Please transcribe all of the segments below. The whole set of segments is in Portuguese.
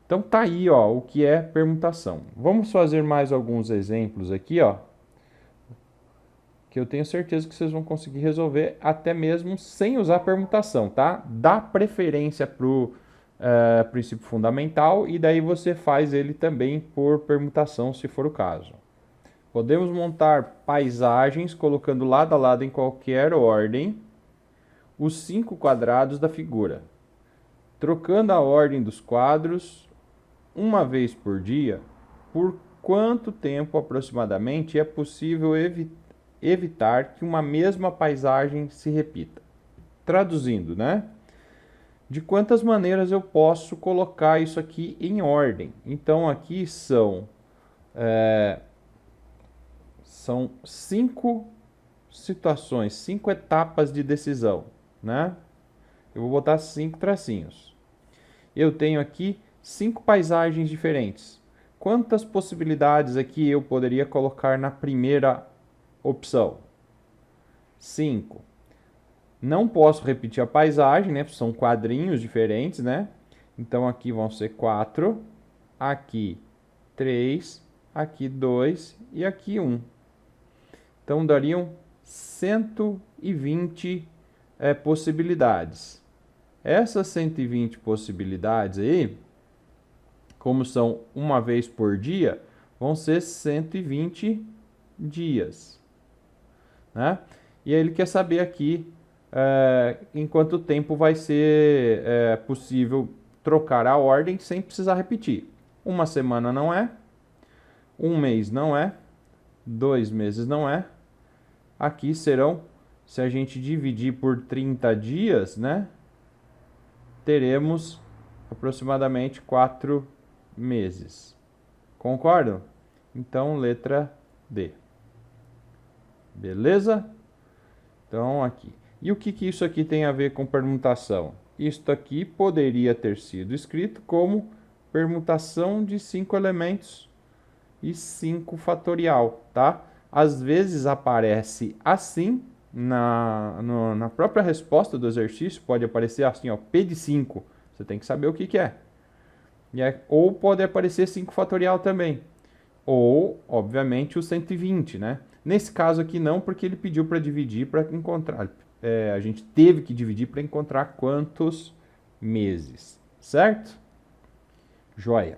Então tá aí, ó, o que é permutação. Vamos fazer mais alguns exemplos aqui, ó, que eu tenho certeza que vocês vão conseguir resolver até mesmo sem usar permutação, tá? Dá preferência para o princípio fundamental e daí você faz ele também por permutação, se for o caso. Podemos montar paisagens colocando lado a lado em qualquer ordem os 5 quadrados da figura. Trocando a ordem dos quadros uma vez por dia, por quanto tempo aproximadamente é possível evitar que uma mesma paisagem se repita? Traduzindo, né? De quantas maneiras eu posso colocar isso aqui em ordem? Então aqui são 5 situações, 5 etapas de decisão, né? Eu vou botar 5 tracinhos. Eu tenho aqui 5 paisagens diferentes. Quantas possibilidades aqui eu poderia colocar na primeira opção? 5. Não posso repetir a paisagem, né? São quadrinhos diferentes, né? Então aqui vão ser 4, aqui 3, aqui 2 e aqui 1. Então dariam 120 possibilidades. Essas 120 possibilidades aí, como são uma vez por dia, vão ser 120 dias, né? E aí ele quer saber aqui em quanto tempo vai ser possível trocar a ordem sem precisar repetir. Uma semana não é, um mês não é, 2 meses não é. Aqui serão, se a gente dividir por 30 dias, né? Teremos aproximadamente 4 meses. Concordam? Então, letra D. Beleza? Então, aqui. E o que isso aqui tem a ver com permutação? Isto aqui poderia ter sido escrito como permutação de 5 elementos e 5 fatorial, tá? Às vezes aparece assim na própria resposta do exercício, pode aparecer assim, ó, P de 5. Você tem que saber o que é. Ou pode aparecer 5 fatorial também. Ou, obviamente, o 120, né? Nesse caso aqui não, porque ele pediu para dividir para encontrar. A gente teve que dividir para encontrar quantos meses, certo? Joia.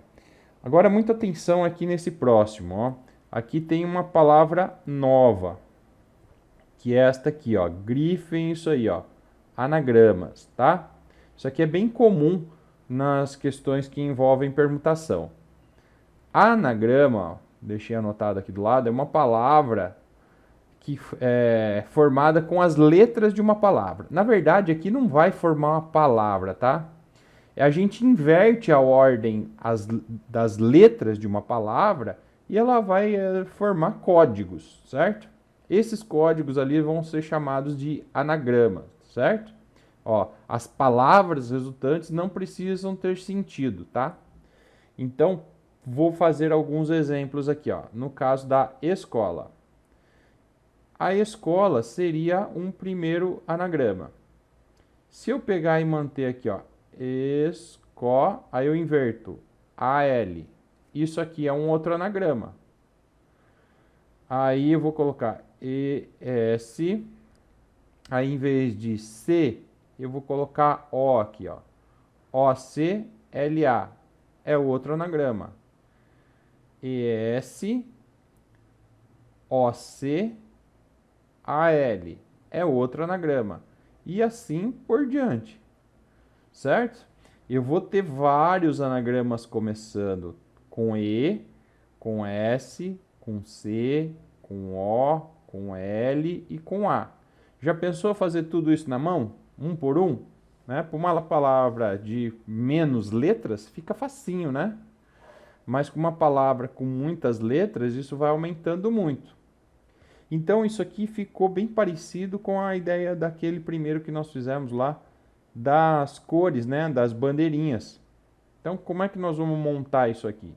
Agora, muita atenção aqui nesse próximo, ó. Aqui tem uma palavra nova, que é esta aqui, ó. Grifem isso aí, ó. Anagramas, tá? Isso aqui é bem comum nas questões que envolvem permutação. Anagrama, ó, deixei anotado aqui do lado, é uma palavra que é formada com as letras de uma palavra. Na verdade, aqui não vai formar uma palavra, tá? A gente inverte a ordem das letras de uma palavra e ela vai formar códigos, certo? Esses códigos ali vão ser chamados de anagramas, certo? Ó, as palavras resultantes não precisam ter sentido, tá? Então, vou fazer alguns exemplos aqui, ó. No caso da escola. A escola seria um primeiro anagrama. Se eu pegar e manter aqui, ó, aí eu inverto AL. Isso aqui é um outro anagrama. Aí eu vou colocar ES. Aí em vez de C, eu vou colocar O aqui, ó. OCLA é o outro anagrama. ES, OC, AL é outro anagrama. E assim por diante, certo? Eu vou ter vários anagramas começando com E, com S, com C, com O, com L e com A. Já pensou fazer tudo isso na mão? Um por um? Né? Por uma palavra de menos letras, fica facinho, né? Mas com uma palavra com muitas letras, isso vai aumentando muito. Então, isso aqui ficou bem parecido com a ideia daquele primeiro que nós fizemos lá, das cores, né, das bandeirinhas. Então, como é que nós vamos montar isso aqui?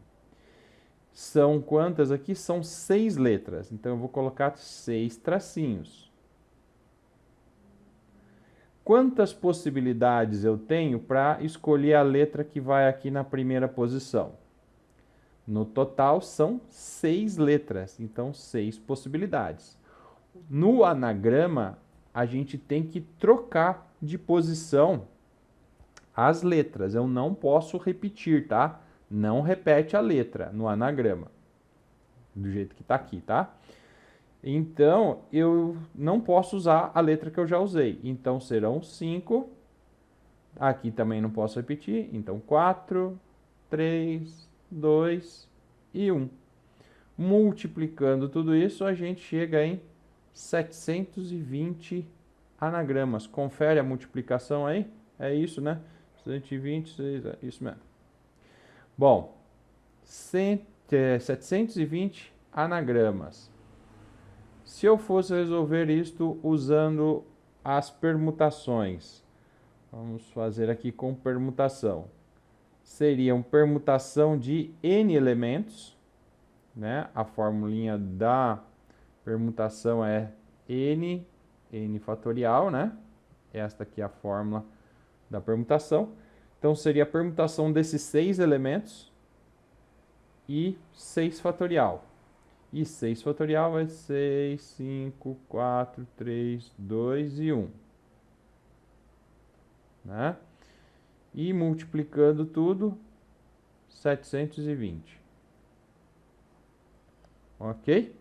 São quantas aqui? São 6 letras. Então, eu vou colocar 6 tracinhos. quantas possibilidades eu tenho para escolher a letra que vai aqui na primeira posição? No total são 6 letras, então 6 possibilidades. No anagrama, a gente tem que trocar de posição as letras. Eu não posso repetir, tá? Não repete a letra no anagrama, do jeito que está aqui, tá? Então, eu não posso usar a letra que eu já usei. Então, serão 5. Aqui também não posso repetir. Então, 4, 3, 2 e 1. Multiplicando tudo isso, a gente chega em 720 anagramas. Confere a multiplicação aí. É isso, né? 126, é isso mesmo. Bom, 720 anagramas. Se eu fosse resolver isto usando as permutações, vamos fazer aqui com permutação. Seria uma permutação de n elementos, né? A formulinha da permutação é n fatorial, né? Esta aqui é a fórmula da permutação. Então, seria a permutação desses 6 elementos e 6 fatorial. E 6 fatorial é 6, 5, 4, 3, 2 e 1. Né? E multiplicando tudo, 720. Ok?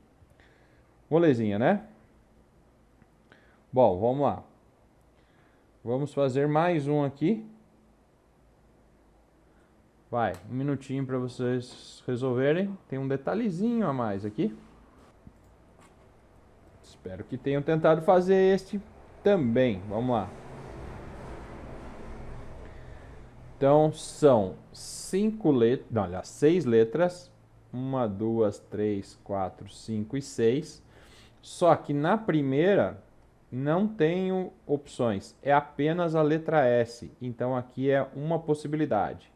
Molezinha, né? Bom, vamos lá. Vamos fazer mais um aqui. Vai, um minutinho para vocês resolverem. Tem um detalhezinho a mais aqui. Espero que tenham tentado fazer este também. Vamos lá. Então, são 6 letras. 1, 2, 3, 4, 5 e 6. Só que na primeira não tenho opções. É apenas a letra S. Então, aqui é uma possibilidade.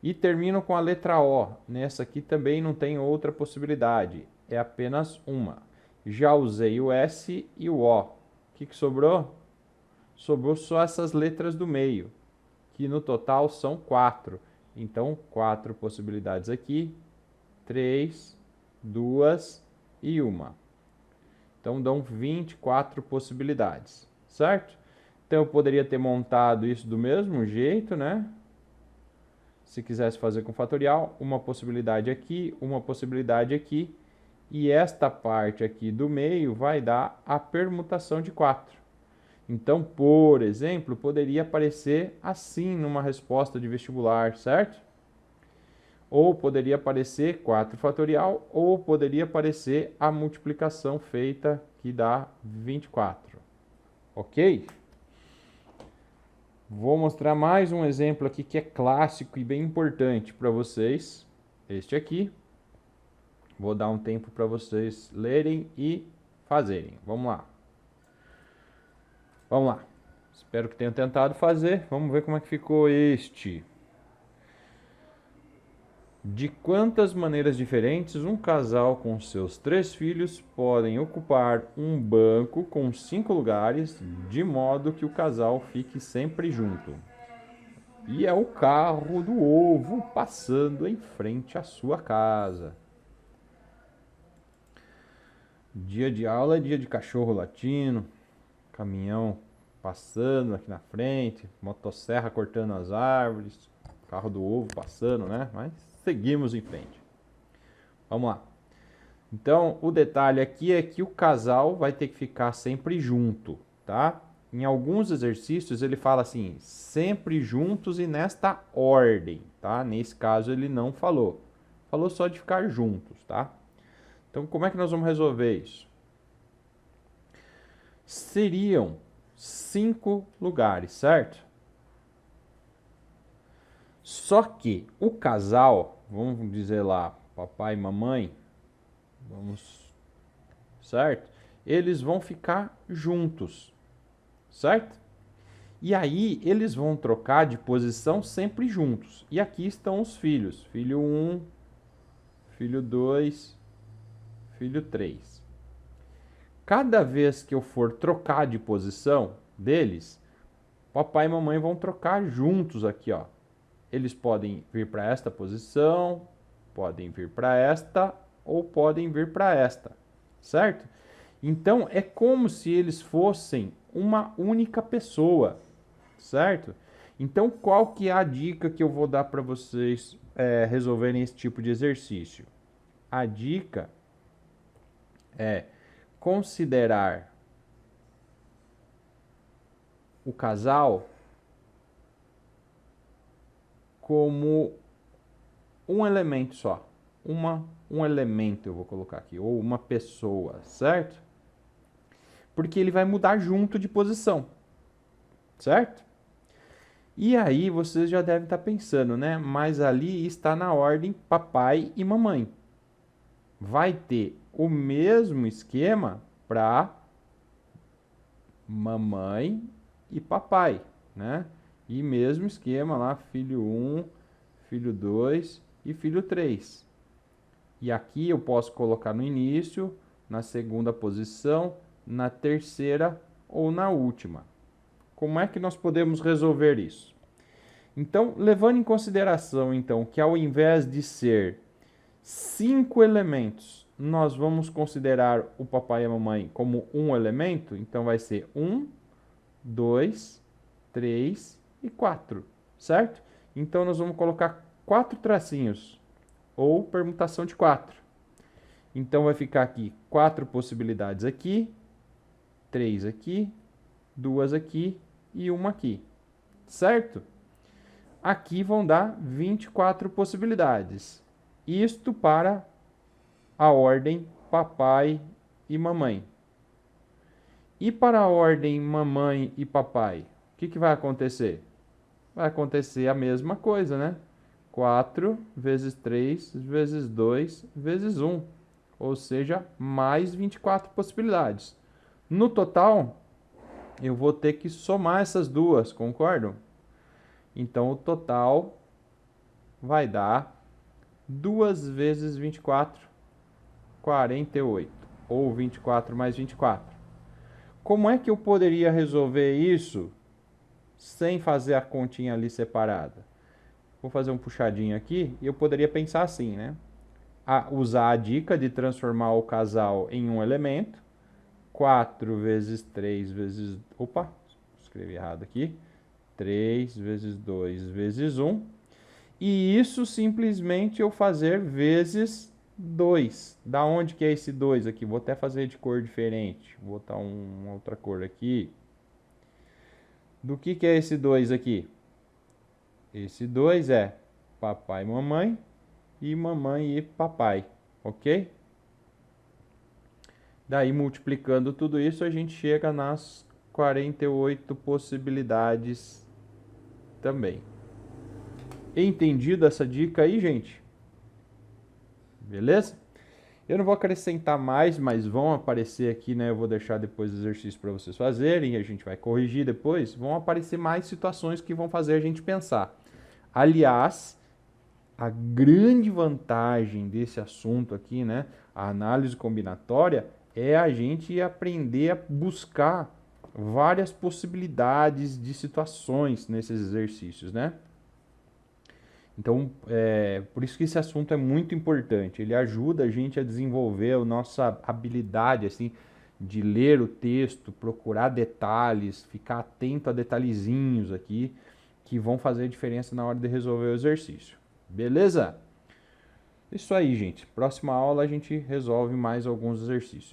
E termino com a letra O. Nessa aqui também não tem outra possibilidade. É apenas uma. Já usei o S e o O. O que sobrou? Sobrou só essas letras do meio, que no total são 4. Então, 4 possibilidades aqui. 3, 2 e 1. Então, dão 24 possibilidades, certo? Então, eu poderia ter montado isso do mesmo jeito, né? Se quisesse fazer com fatorial, uma possibilidade aqui, uma possibilidade aqui, e esta parte aqui do meio vai dar a permutação de 4. Então, por exemplo, poderia aparecer assim numa resposta de vestibular, certo? Ou poderia aparecer 4 fatorial, ou poderia aparecer a multiplicação feita que dá 24. Ok? Vou mostrar mais um exemplo aqui que é clássico e bem importante para vocês. Este aqui. Vou dar um tempo para vocês lerem e fazerem. Vamos lá. Vamos lá. Espero que tenham tentado fazer. Vamos ver como é que ficou este. De quantas maneiras diferentes um casal com seus 3 filhos podem ocupar um banco com 5 lugares, de modo que o casal fique sempre junto? E é o carro do ovo passando em frente à sua casa. Dia de aula é dia de cachorro latino, caminhão passando aqui na frente, motosserra cortando as árvores, carro do ovo passando, né? Mas seguimos em frente. Vamos lá. Então, o detalhe aqui é que o casal vai ter que ficar sempre junto, tá? Em alguns exercícios ele fala assim, sempre juntos e nesta ordem, tá? Nesse caso ele não falou. Falou só de ficar juntos, tá? Então, como é que nós vamos resolver isso? Seriam 5 lugares, certo? Só que o casal, vamos dizer lá, papai e mamãe, certo? Eles vão ficar juntos, certo? E aí eles vão trocar de posição sempre juntos. E aqui estão os filhos, filho 1, filho 2, filho 3. Cada vez que eu for trocar de posição deles, Papai e mamãe vão trocar juntos aqui, ó. Eles podem vir para esta posição, podem vir para esta ou podem vir para esta, certo? Então é como se eles fossem uma única pessoa, certo? Então qual que é a dica que eu vou dar para vocês resolverem esse tipo de exercício? A dica é considerar o casal como um elemento só. Um elemento eu vou colocar aqui, ou uma pessoa, certo? Porque ele vai mudar junto de posição, certo? E aí vocês já devem estar pensando, né? Mas ali está na ordem papai e mamãe. Vai ter o mesmo esquema para mamãe e papai, né? E mesmo esquema lá, filho 1, filho 2 e filho 3. E aqui eu posso colocar no início, na segunda posição, na terceira ou na última. Como é que nós podemos resolver isso? Então, levando em consideração então que ao invés de ser 5 elementos, nós vamos considerar o papai e a mamãe como um elemento, então vai ser 1, 2, 3 e 4, certo? Então nós vamos colocar 4 tracinhos, ou permutação de 4. Então vai ficar aqui 4 possibilidades aqui, 3 aqui, 2 aqui e 1 aqui, certo? Aqui vão dar 24 possibilidades. Isto para a ordem papai e mamãe. E para a ordem mamãe e papai, o que vai acontecer? Vai acontecer a mesma coisa, né? 4 vezes 3 vezes 2 vezes 1. Ou seja, mais 24 possibilidades. No total, eu vou ter que somar essas duas, concordam? Então, o total vai dar 2 vezes 24, 48. Ou 24 mais 24. Como é que eu poderia resolver isso sem fazer a continha ali separada? Vou fazer um puxadinho aqui e eu poderia pensar assim, né? Usar a dica de transformar o casal em um elemento. 4 vezes 3 vezes... Opa, escrevi errado aqui. 3 vezes 2 vezes 1. E isso simplesmente eu fazer vezes 2. Da onde que é esse 2 aqui? Vou até fazer de cor diferente. Vou botar uma outra cor aqui. Do que é esse 2 aqui? Esse 2 é papai e mamãe e papai, ok? Daí, multiplicando tudo isso, a gente chega nas 48 possibilidades também. Entendido essa dica aí, gente? Beleza? Eu não vou acrescentar mais, mas vão aparecer aqui, né? Eu vou deixar depois o exercício para vocês fazerem, a gente vai corrigir depois. Vão aparecer mais situações que vão fazer a gente pensar. Aliás, a grande vantagem desse assunto aqui, né? A análise combinatória, é a gente aprender a buscar várias possibilidades de situações nesses exercícios, né? Então, por isso que esse assunto é muito importante. Ele ajuda a gente a desenvolver a nossa habilidade, assim, de ler o texto, procurar detalhes, ficar atento a detalhezinhos aqui, que vão fazer diferença na hora de resolver o exercício. Beleza? Isso aí, gente. Próxima aula a gente resolve mais alguns exercícios.